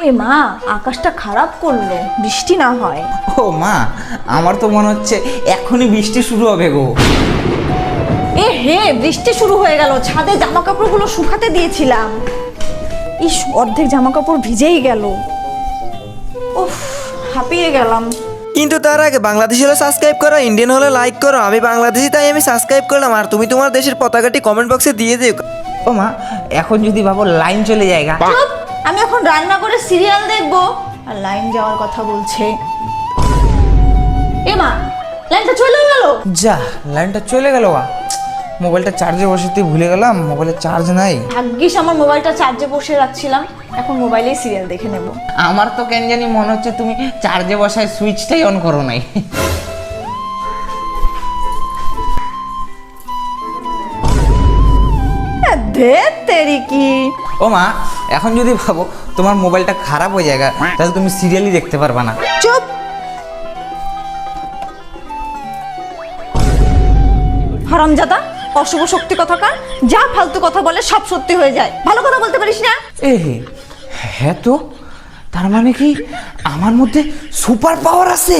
এ মা, আকাশটা খারাপ করলো, বৃষ্টি না হয়। ও মা, আমার তো মনে হচ্ছে এখনই বৃষ্টি শুরু হবে গো। এ হে, বৃষ্টি শুরু হয়ে গেল। ছাদে জামা কাপড়গুলো শুকাতে দিয়েছিলাম। ইস, অর্ধেক জামা কাপড় ভিজেই গেল। উফ, হাঁপিয়ে গেলাম। কিন্তু তার আগে বাংলাদেশি হলে সাবস্ক্রাইব করো, ইন্ডিয়ান হলে লাইক করো। আমি বাংলাদেশি তাই আমি সাবস্ক্রাইব করলাম, আর তুমি তোমার দেশের পতাকাটি কমেন্ট বক্সে দিয়ে দিও। ও মা, এখন যদি ভাবো লাইন চলে যায় গা। চুপ, আমি এখন রান্না করে সিরিয়াল দেখবো আর লাইন যাওয়ার কথা বলছে। এ মা, লাইনটা চলে গেল। যা, লাইনটা চলে গেল। মোবাইলটা চার্জে বসাতে ভুলে গেলাম, মোবাইলে চার্জ নাই। ভাগ্যিস আমার মোবাইলটা চার্জে বসে রাখছিলাম, এখন মোবাইলেই সিরিয়াল দেখে নেব। আমার তো কেন জানি মনে হচ্ছে তুমি চার্জে বসায় সুইচটাই অন করো নাই। ধেত তেরিকি। ও মা, এখন যদি ভাবো তোমার মোবাইলটা খারাপ হয়ে যায় তাহলে তুমি সিরিয়ালই দেখতে পারবা না। চুপ। হারামজাদা, অশুভ শক্তি কথাকার, যা ফালতু কথা বলে সব সত্যি হয়ে যায়। ভালো কথা বলতে পারিস না? এ হ্যাঁ তো, তার মানে কি আমার মধ্যে সুপার পাওয়ার আছে?